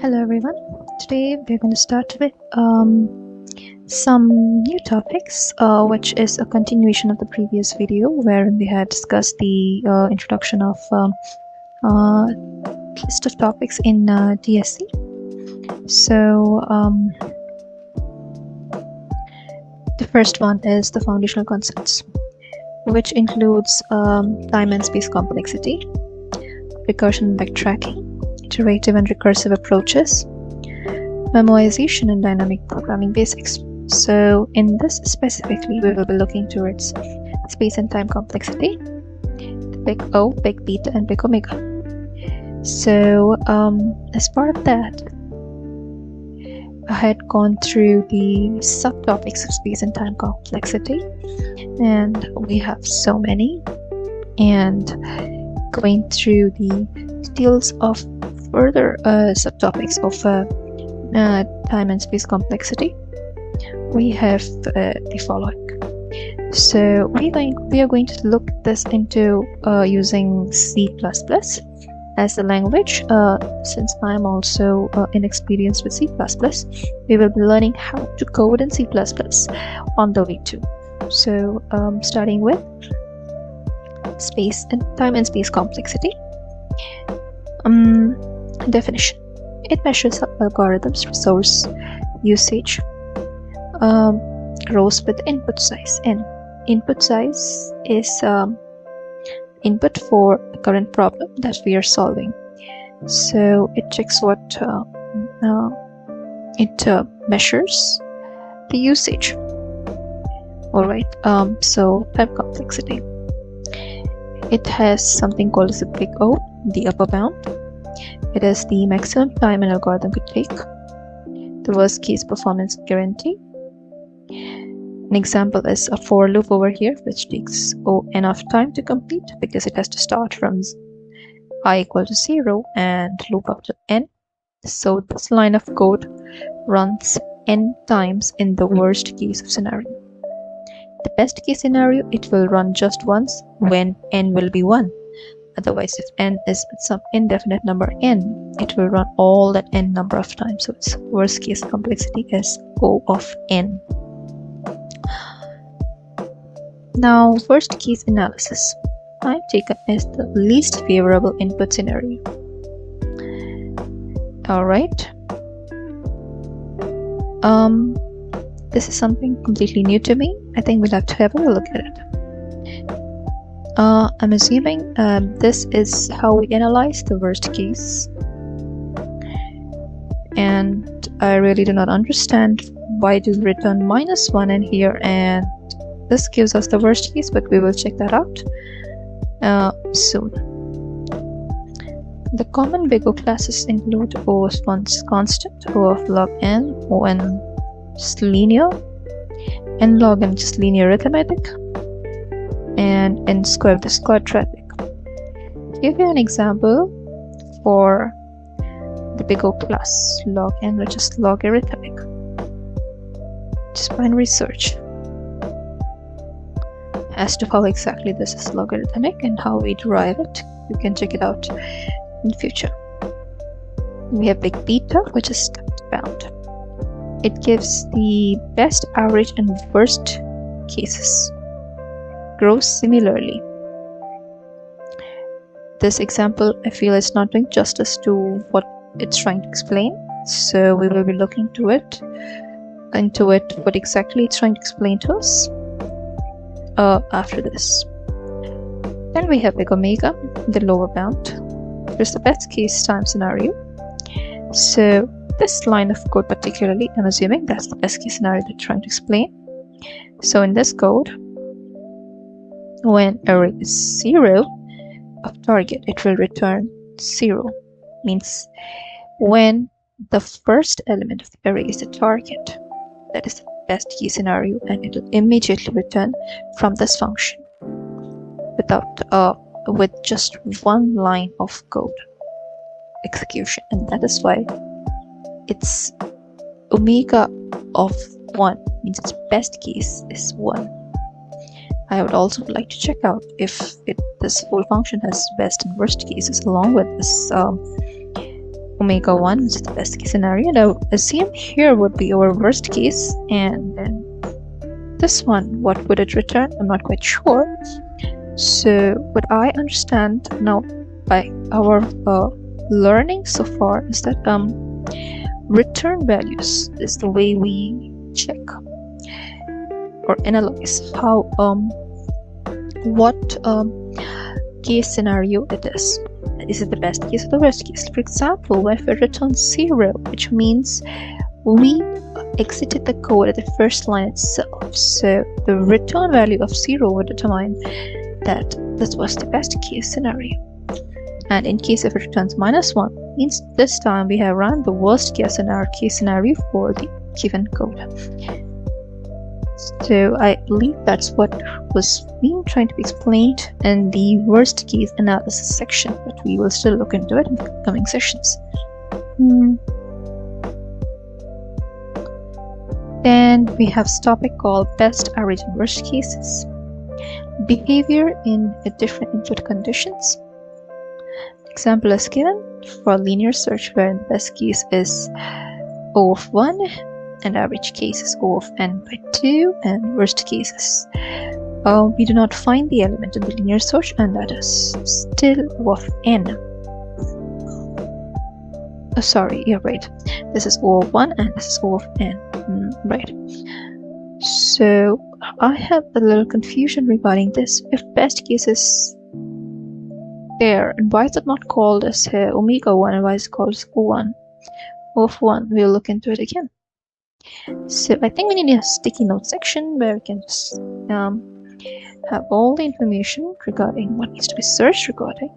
Hello everyone. Today we're going to start with some new topics, which is a continuation of the previous video where we had discussed the introduction of list of topics in DSC. So the first one is the foundational concepts, which includes time and space complexity, recursion and backtracking, iterative and recursive approaches, memoization and dynamic programming basics. So in this specifically, we will be looking towards space and time complexity, big O, big beta, and big omega. So as part of that, I had gone through the subtopics of space and time complexity, and we have so many, and going through the details of further subtopics of time and space complexity, we have the following. So we are going to look this into using C++ as the language. Since I am also inexperienced with C++, we will be learning how to code in C++ on the way too. So starting with space and time and space complexity. Definition: it measures algorithms resource usage, grows with input size. N. Input size is input for the current problem that we are solving. So it checks what it measures the usage. Alright, so time complexity. It has something called as a big O, the upper bound. It is the maximum time an algorithm could take, the worst case performance guarantee. An example is a for loop over here, which takes enough time to complete because it has to start from I equal to 0 and loop up to n. So this line of code runs n times in the worst case of scenario. The best case scenario, it will run just once when n will be 1. Otherwise, if n is some indefinite number n, it will run all that n number of times. So its worst case complexity is O of n. Now, worst case analysis. Time taken is the least favorable input scenario. Alright. This is something completely new to me. I think we'll have to have a look at it. I'm assuming this is how we analyze the worst case, and I really do not understand why it is written -1 in here, and this gives us the worst case, but we will check that out soon. The common big O classes include O of constant, O of log n, O n just linear, n log n just linear arithmetic, and n squared is quadratic. To give you an example for the big O class, log n, which is logarithmic. Just binary search as to how exactly this is logarithmic and how we derive it. You can check it out in the future. We have big beta, which is stepped bound. It gives the best, average, and worst cases. Grows similarly. This example, I feel, is not doing justice to what it's trying to explain, so we will be looking into it what exactly it's trying to explain to us after this. Then we have big omega, the lower bound. Here's the best case time scenario. So this line of code particularly, I'm assuming that's the best case scenario they're trying to explain. So in this code, when array is 0 of target, it will return 0. Means when the first element of the array is the target, that is the best case scenario, and it will immediately return from this function with just one line of code execution, and that is why it's omega of 1, means its best case is 1. I would also like to check out if this whole function has best and worst cases along with this omega 1, which is the best case scenario. Now assume here would be our worst case, and then this one, what would it return? I'm not quite sure. So what I understand now by our learning so far is that return values is the way we check or analyze how what case scenario it is. Is it the best case or the worst case? For example, if it returns 0, which means we exited the code at the first line itself, so the return value of 0 would determine that this was the best case scenario. And in case if it returns -1, means this time we have run the worst case scenario for the given code. So I believe that's what was being trying to be explained in the worst case analysis section, but we will still look into it in the coming sessions. Then we have this topic called best, average, and worst cases. Behavior in different input conditions. Example is given for linear search, where the best case is O of 1 and average case is O of n by 2, and worst cases we do not find the element in the linear search, and that is still O of n. Sorry, you're right, this is O of 1 and this is O of n. Right. So I have a little confusion regarding this. If best case is there, and why is it not called as omega 1 and why is it called as O1? O of 1, we'll look into it again. So I think we need a sticky note section where we can just have all the information regarding what needs to be searched regarding.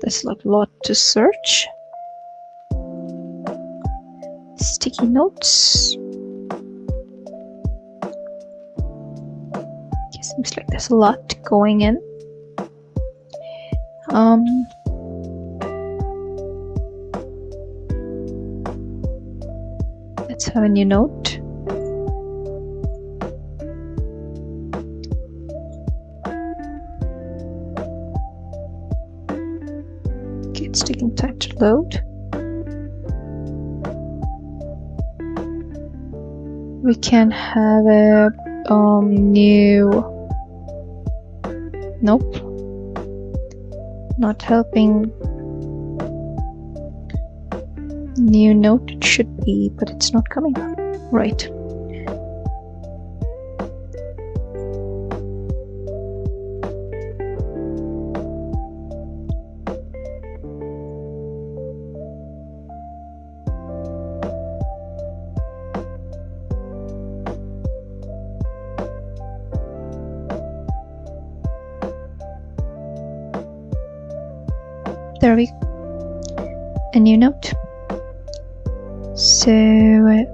There's like a lot to search. Sticky notes. Okay, seems like there's a lot going in. Let's have a new note. Okay, it's taking time to load. We can have a new, nope, not helping. New note it should be, but it's not coming up. Right. There we go. A new note. So I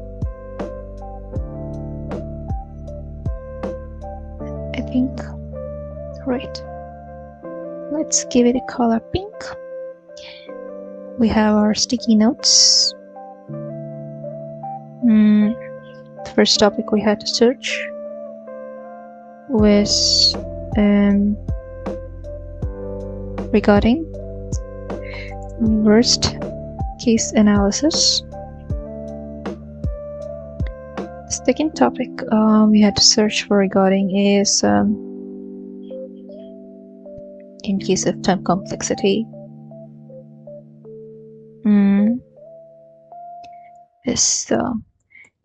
think, right, let's give it a color pink. We have our sticky notes. The first topic we had to search was regarding worst case analysis. The second topic we had to search for regarding is in case of time complexity, is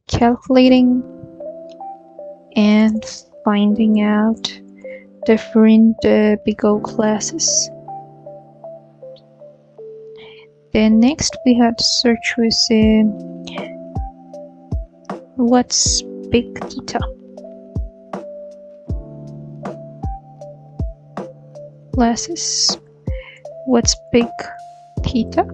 calculating and finding out different big O classes. Then next we had to search with what's big theta. Classes. What's big theta?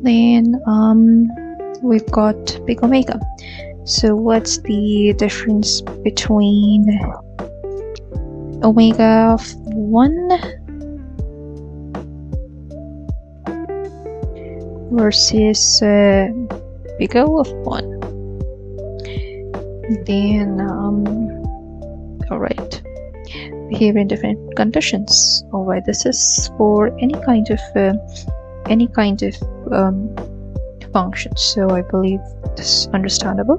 Then we've got big omega. So what's the difference between omega of 1 versus big O of 1. Then alright, behave in different conditions. Alright, this is for any kind of function, so I believe this is understandable.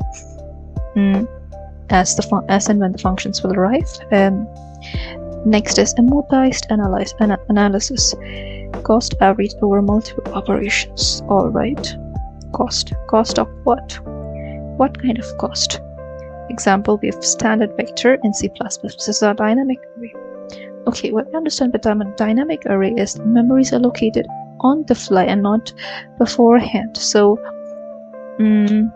As and when the functions will arrive. Next is amortized analysis. Cost averaged over multiple operations. Alright, cost of what? What kind of cost? Example, we have standard vector in C++. This is a dynamic array. Okay, what I understand by dynamic array is memories are located on the fly and not beforehand. So you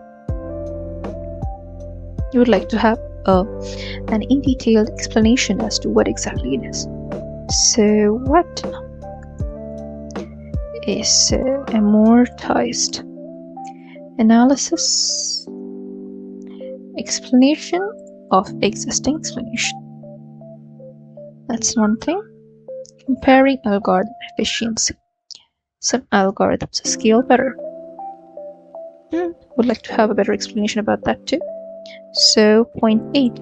would like to have an in detailed explanation as to what exactly it is. So what is amortized analysis? Explanation of existing explanation. That's one thing. Comparing algorithm efficiency. Some algorithms scale better. Would like to have a better explanation about that too. So point 8.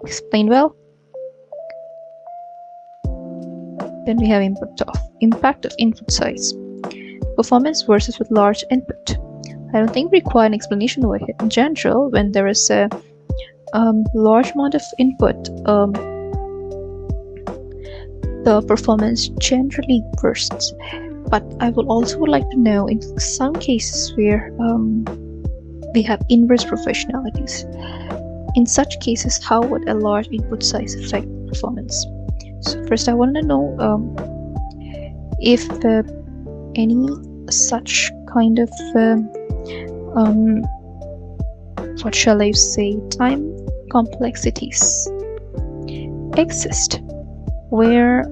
Explain well. Then we have impact of input size. Performance versus with large input. I don't think we require an explanation over here. In general, when there is a large amount of input, the performance generally bursts. But I would also like to know in some cases where we have inverse proportionalities. In such cases, how would a large input size affect performance? So first I want to know if any such kind of what shall I say, time complexities exist where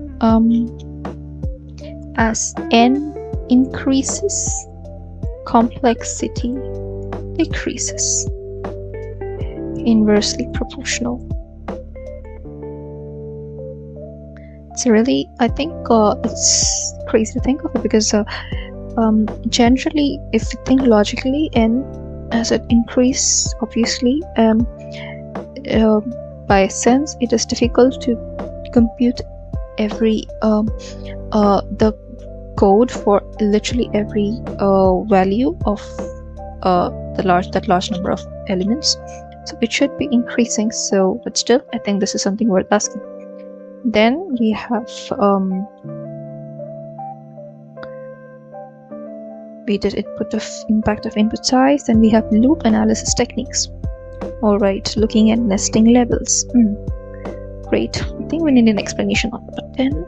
as n increases, complexity decreases, inversely proportional. It's really, I think it's crazy to think of it, because generally if you think logically, n as it increase, obviously by sense it is difficult to compute every the code for literally every value of that large number of elements, so it should be increasing. So but still I think this is something worth asking. Then we have we did impact of input size. Then we have loop analysis techniques. All right, looking at nesting levels. Great. I think we need an explanation on number 10.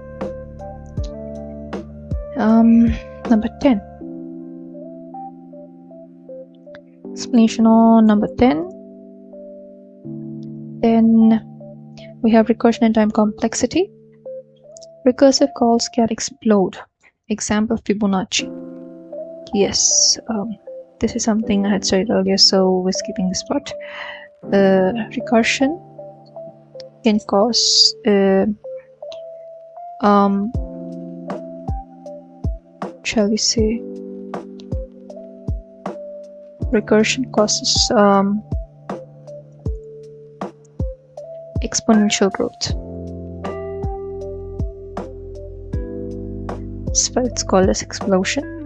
Number 10. Explanation on number 10. Then we have recursion and time complexity. Recursive calls can explode. Example, Fibonacci. Yes, this is something I had studied earlier, so we're skipping this part. Recursion can cause shall we say, recursion causes exponential growth. So it's called as explosion.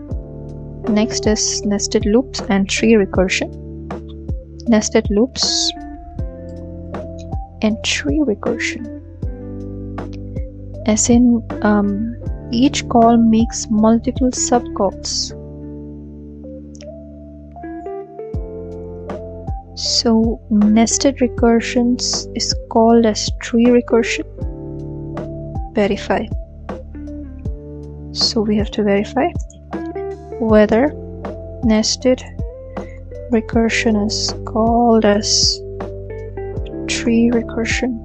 Next is nested loops and tree recursion. Nested loops and tree recursion, as in each call makes multiple subcalls. So nested recursions is called as tree recursion. Verify. So we have to verify whether nested recursion is called as tree recursion.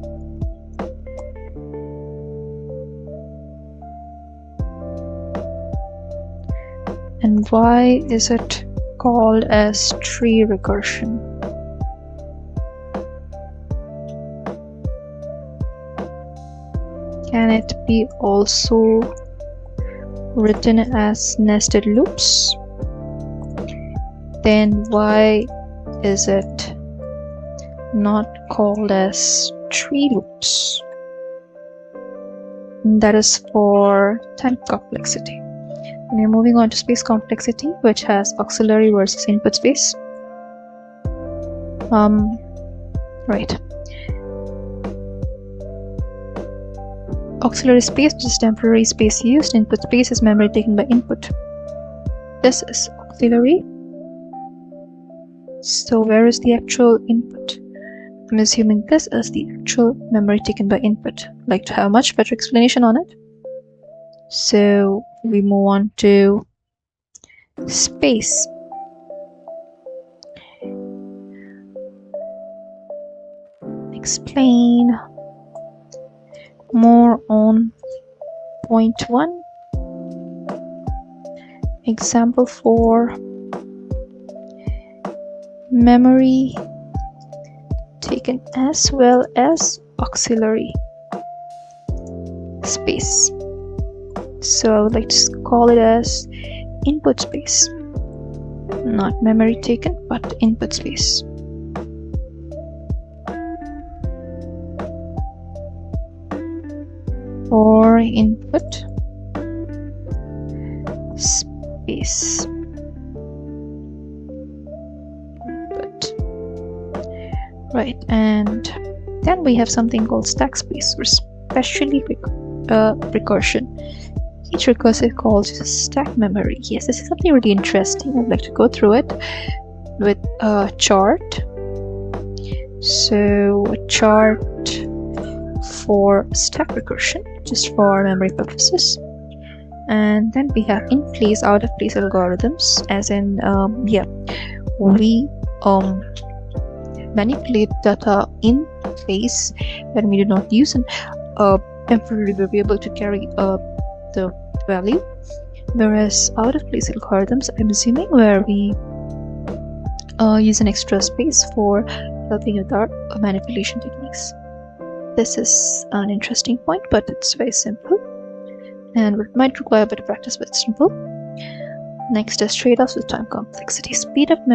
And why is it called as tree recursion? Can it be also written as nested loops? Then why is it not called as tree loops? That is for time complexity. We are moving on to space complexity, which has auxiliary versus input space. Right. Auxiliary space, which is temporary space used. Input space is memory taken by input. This is auxiliary. So where is the actual input? I'm assuming this is the actual memory taken by input. I'd like to have a much better explanation on it. So we move on to space. Explain more on point 1. Example 4. Memory taken as well as auxiliary space. So I would like to call it as input space. Not memory taken, but input space. For input space. Input. Right, and then we have something called stack space, or especially recursion. Each recursive calls is a stack memory. Yes, this is something really interesting. I'd like to go through it with a chart. So a chart for stack recursion, just for memory purposes. And then we have in place, out of place algorithms, as in we manipulate data in place when we do not use an temporary variable to carry the value, whereas out of place algorithms, I'm assuming, where we use an extra space for helping with our manipulation techniques. This is an interesting point, but it's very simple and it might require a bit of practice, but it's simple. Next is trade-offs with time complexity. Speed up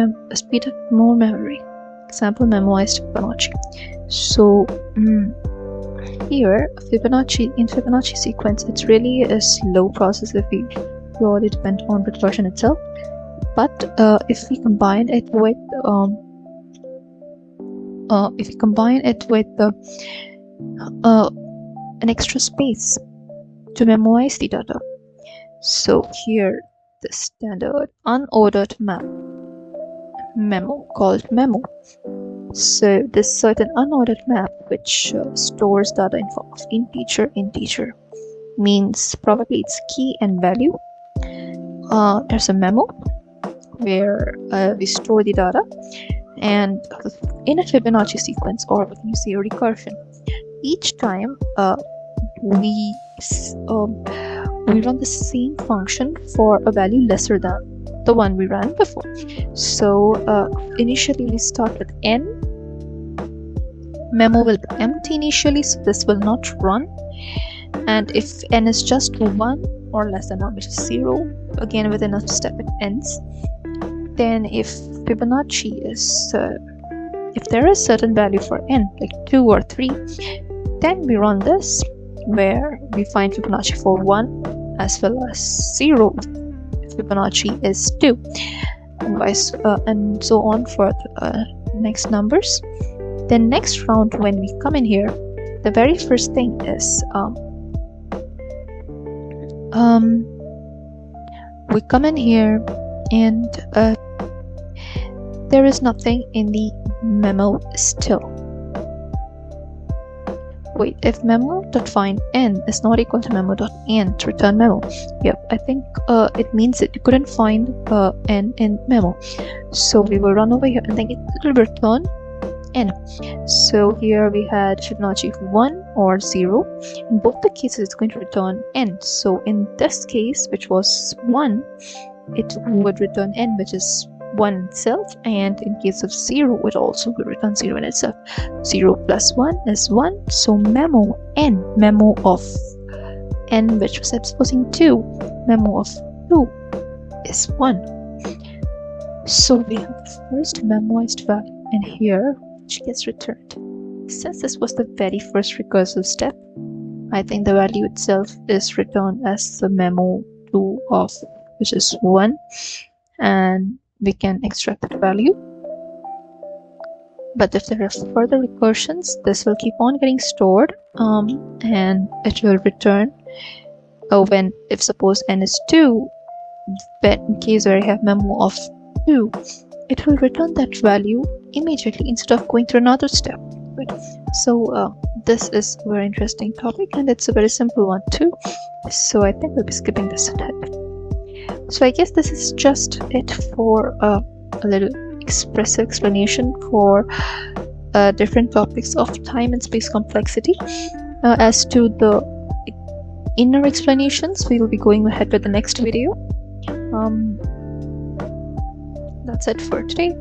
more memory. Example, memoized Fibonacci. So here, in Fibonacci sequence, it's really a slow process if we purely depend on recursion itself. But if we combine it with an extra space to memoize the data. So here, the standard unordered memo called memo. So this certain unordered map which stores data in form of integer means probably it's key and value. There's a memo where we store the data, and in a Fibonacci sequence, or when you say a recursion, each time we run the same function for a value lesser than the one we ran before. So initially we start with n. Memo will be empty initially, so this will not run. And if n is just 1 or less than 1, which is 0, again within a step it ends. Then if Fibonacci is if there is certain value for n, like 2 or 3, then we run this, where we find Fibonacci for 1 as well as 0 if Fibonacci is 2, and so on for the next numbers. Then next round, when we come in here, the very first thing is we come in here and there is nothing in the memo still. Wait, if memo.find n is not equal to memo.end, return memo. Yep, I think it means that you couldn't find n in memo. So we will run over here and then it will return n. So here we had Fibonacci 1 or 0. In both the cases, it's going to return n. So in this case, which was 1, it would return n, which is 1 itself, and in case of 0 it also will return 0 in itself. 0 plus 1 is 1, so memo of n, which was supposing 2, memo of 2 is 1. So we have the first memoized value in here, which gets returned. Since this was the very first recursive step, I think the value itself is returned as the memo 2 of, which is 1, and we can extract that value. But if there are further recursions, this will keep on getting stored, and it will return if suppose n is 2, but in case where I have memo of 2, it will return that value immediately instead of going through another step. Right? So this is a very interesting topic, and it's a very simple one too, so I think we'll be skipping this ahead. So I guess this is just it for a little expressive explanation for different topics of time and space complexity. As to the inner explanations, we will be going ahead with the next video. That's it for today.